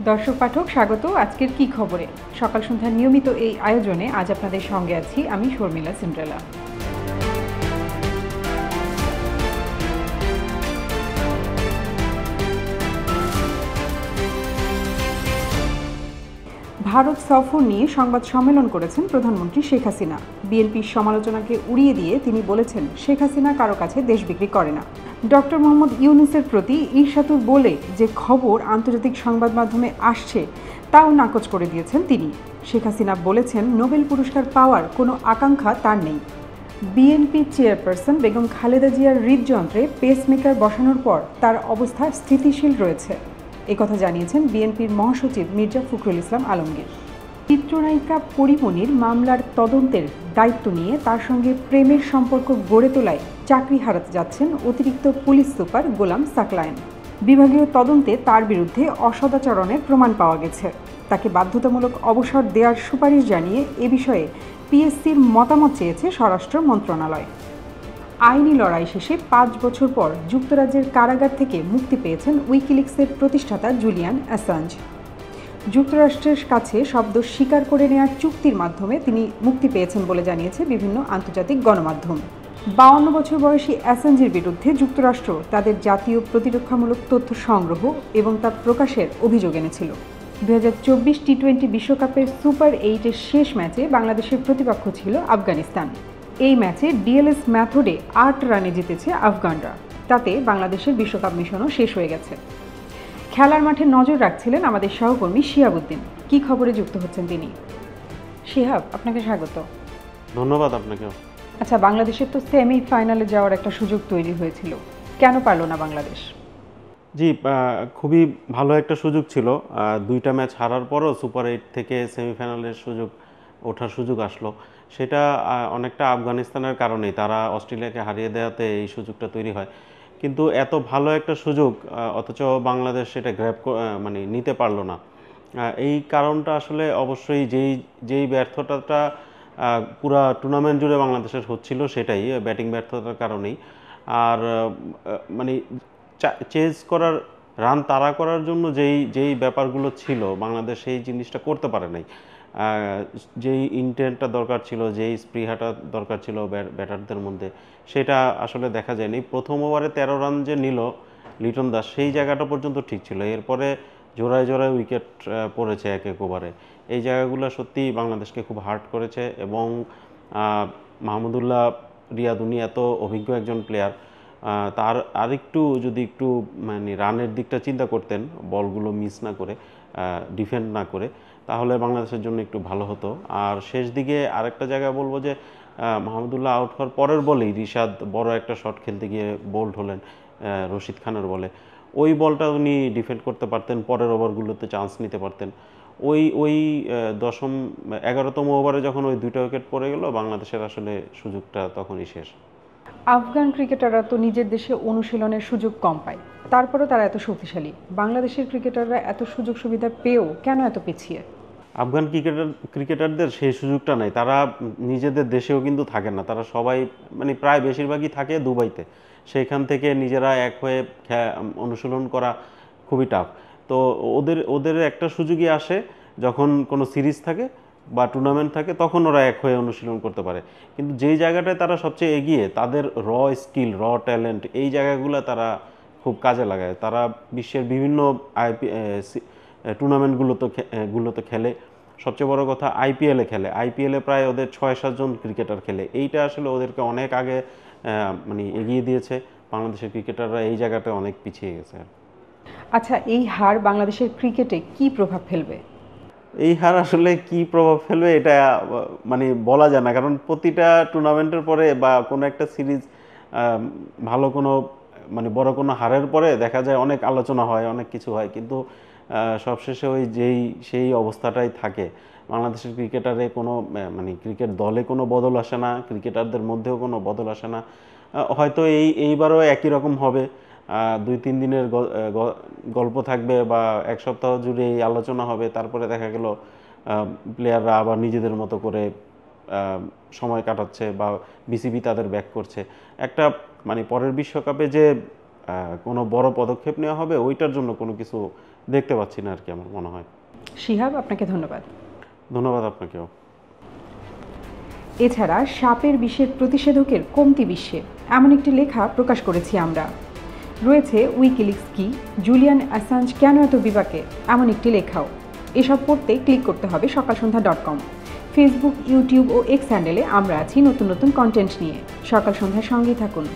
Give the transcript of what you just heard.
দর্শক পাঠক স্বাগত আজকের কি খবরে। সকাল সন্ধ্যার নিয়মিত এই আয়োজনে আজ আপনাদের সঙ্গে আছি আমি শর্মিলা সিন্ড্রেলা। ভারত সফর নিয়ে সংবাদ সম্মেলন করেছেন প্রধানমন্ত্রী শেখ হাসিনা। বিএনপির সমালোচনাকে উড়িয়ে দিয়ে তিনি বলেছেন, শেখ হাসিনা কারো কাছে দেশ বিক্রি করে না। ডক্টর মোহাম্মদ ইউনূসের প্রতি ঈর্ষাতুর বলে যে খবর আন্তর্জাতিক সংবাদ মাধ্যমে আসছে তাও নাকচ করে দিয়েছেন তিনি। শেখ হাসিনা বলেছেন, নোবেল পুরস্কার পাওয়ার কোনো আকাঙ্ক্ষা তার নেই। বিএনপি চেয়ারপারসন বেগম খালেদা জিয়ার হৃদযন্ত্রে পেসমেকার বসানোর পর তার অবস্থা স্থিতিশীল রয়েছে, একথা জানিয়েছেন বিএনপির মহাসচিব মির্জা ফখরুল ইসলাম আলমগীর। চিত্রনায়িকা পরীমনির মামলার তদন্তের দায়িত্ব নিয়ে তার সঙ্গে প্রেমের সম্পর্ক গড়ে তোলায় চাকরি হারাতে যাচ্ছেন অতিরিক্ত পুলিশ সুপার গোলাম সাকলায়েন। বিভাগীয় তদন্তে তার বিরুদ্ধে অসদাচরণের প্রমাণ পাওয়া গেছে। তাকে বাধ্যতামূলক অবসর দেওয়ার সুপারিশ জানিয়ে এ বিষয়ে পিএসসির মতামত চেয়েছে স্বরাষ্ট্র মন্ত্রণালয়। আইনি লড়াই শেষে 5 বছর পর যুক্তরাজ্যের কারাগার থেকে মুক্তি পেয়েছেন উইকিলিক্সের প্রতিষ্ঠাতা জুলিয়ান অ্যাসাঞ্জ। যুক্তরাষ্ট্রের কাছে শব্দ স্বীকার করে নেওয়ার চুক্তির মাধ্যমে তিনি মুক্তি পেয়েছেন বলে জানিয়েছে বিভিন্ন আন্তর্জাতিক গণমাধ্যম। 52 বছর বয়সী অ্যাসাঞ্জের বিরুদ্ধে যুক্তরাষ্ট্র তাদের জাতীয় প্রতিরক্ষামূলক তথ্য সংগ্রহ এবং তা প্রকাশের অভিযোগ এনেছিল। 2024 টি-20 বিশ্বকাপের সুপার 8-এর শেষ ম্যাচে বাংলাদেশের প্রতিপক্ষ ছিল আফগানিস্তান। এই ম্যাচে ডিএলএস মেথডে 8 রানে জিতেছে আফগানরা। তাতে বাংলাদেশের বিশ্বকাপ মিশনও শেষ হয়ে গেছে। খেলার মাঠে নজর রাখছিলেন আমাদের সহকর্মী শিহাবুদ্দিন। কি খবরে যুক্ত হচ্ছেন তিনি? শিহাব, আপনাকে স্বাগত। ধন্যবাদ আপনাকেও। আচ্ছা, বাংলাদেশের তো সেমিফাইনালে যাওয়ার একটা সুযোগ তৈরি হয়েছিল, কেন পারল না বাংলাদেশ? জি, খুবই ভালো একটা সুযোগ ছিল। 2টা ম্যাচ হারার পরও সুপার 8 থেকে সেমিফাইনালের ওঠার সুযোগ আসলো। সেটা অনেকটা আফগানিস্তানের কারণেই, তারা অস্ট্রেলিয়াকে হারিয়ে দেওয়াতে এই সুযোগটা তৈরি হয়। কিন্তু এত ভালো একটা সুযোগ অথচ বাংলাদেশ সেটা নিতে পারলো না। এই কারণটা আসলে অবশ্যই যেই ব্যর্থতাটা পুরা টুর্নামেন্ট জুড়ে বাংলাদেশের হচ্ছিল সেটাই ব্যাটিং ব্যর্থতার কারণেই। আর মানে চেজ করার, রান তাড়া করার জন্য যেই ব্যাপারগুলো ছিল বাংলাদেশ সেই জিনিসটা করতে পারে নাই। যেই ইন্টেন্টটা দরকার ছিল, যেই স্পৃহাটা দরকার ছিল ব্যাটারদের মধ্যে, সেটা আসলে দেখা যায়নি। প্রথম ওভারে 13 রান যে নিল লিটন দাস, সেই জায়গাটা পর্যন্ত ঠিক ছিল। এরপরে জোড়ায় জোড়ায় উইকেট পড়েছে এক এক ওভারে। এই জায়গাগুলো সত্যি বাংলাদেশকে খুব হার্ট করেছে। এবং মাহমুদুল্লাহ রিয়াদ, উনি এত অভিজ্ঞ একজন প্লেয়ার, তার আরেকটু যদি রানের দিকটা চিন্তা করতেন, বলগুলো মিস না করে, ডিফেন্ড না করে, তাহলে বাংলাদেশের জন্য একটু ভালো হতো। আর শেষ দিকে আরেকটা জায়গায় বলবো যে মাহমুদুল্লাহ আউট হওয়ার পরের বলেই রিশাদ বড় একটা শট খেলতে গিয়ে বোল্ড হলেন রশিদ খানের বলে। ওই বলটা উনি ডিফেন্ড করতে পারতেন, পরের ওভারগুলোতে চান্স নিতে পারতেন। ওই 11তম ওভারে যখন ওই 2টা উইকেট পড়ে গেল, বাংলাদেশের আসলে সুযোগটা তখনই শেষ। আফগান ক্রিকেটাররা তো নিজের দেশে অনুশীলনের সুযোগ কম পায়, তারপরেও তারা এত শক্তিশালী। বাংলাদেশের ক্রিকেটাররা এত সুযোগ সুবিধা পেয়েও কেন এত পিছিয়ে? আফগান ক্রিকেটারদের সেই সুযোগটা নাই। তারা নিজেদের দেশেও কিন্তু থাকে না। তারা সবাই প্রায় বেশিরভাগই থাকে দুবাইতে। সেইখান থেকে নিজেরা এক হয়ে অনুশীলন করা খুবই টাফ। তো ওদের একটা সুযোগই আসে যখন কোনো সিরিজ থাকে বা টুর্নামেন্ট থাকে, তখন ওরা এক হয়ে অনুশীলন করতে পারে। কিন্তু যেই জায়গাটায় তারা সবচেয়ে এগিয়ে, তাদের স্কিল, ট্যালেন্ট, এই জায়গাগুলো তারা খুব কাজে লাগায়। তারা বিশ্বের বিভিন্ন টুর্নামেন্টগুলোতে খেলে। সবচেয়ে বড় কথা, আইপিএলে খেলে। আইপিএলে প্রায় ওদের 6-7 জন ক্রিকেটার খেলে। এইটা আসলে ওদেরকে অনেক আগে এগিয়ে দিয়েছে। বাংলাদেশের ক্রিকেটাররা এই জায়গাটা অনেক পিছিয়ে গেছে। আচ্ছা, এই হার বাংলাদেশের ক্রিকেটে কি প্রভাব ফেলবে? এই হার আসলে কি প্রভাব ফেলবে এটা বলা যায় না। কারণ প্রতিটা টুর্নামেন্টের পরে বা কোনো একটা সিরিজ ভালো কোনো বড় কোনো হারের পরে দেখা যায় অনেক আলোচনা হয়, অনেক কিছু হয়, কিন্তু সবশেষে সেই অবস্থাটাই থাকে। বাংলাদেশের ক্রিকেটারে কোনো ক্রিকেট দলে কোনো বদল আসে না, ক্রিকেটারদের মধ্যেও কোনো বদল আসে না। হয়তো এইবারও একই রকম হবে। 2-3 দিনের গল্প থাকবে বা এক সপ্তাহ জুড়ে এই আলোচনা হবে। তারপরে দেখা গেল প্লেয়াররা আবার নিজেদের মতো করে সময় কাটাচ্ছে বা বিসিবি তাদের ব্যাক করছে। একটা পরের বিশ্বকাপে যে কোনো বড় পদক্ষেপ নেওয়া হবে, ওইটার জন্য কোনো কিছু দেখতে পাচ্ছি না আর কি, আমার মনে হয়। শিহাব, আপনাকে ধন্যবাদ। ধন্যবাদ আপনাকেও। এছাড়া সাপের বিষের প্রতিষেধকের কমতি বিশ্বে এমন একটি লেখা প্রকাশ করেছি আমরা। রয়েছে উইকিলিক্স কি, জুলিয়ান অ্যাসাঞ্জ কেন এত বিপাকে, এমন একটি লেখাও। এসব পড়তে ক্লিক করতে হবে সকালসন্ধ্যা.com। ফেসবুক, ইউটিউব ও এক্স হ্যান্ডেলে আমরা আছি নতুন নতুন কন্টেন্ট নিয়ে। সকাল সন্ধ্যার সঙ্গেই থাকুন।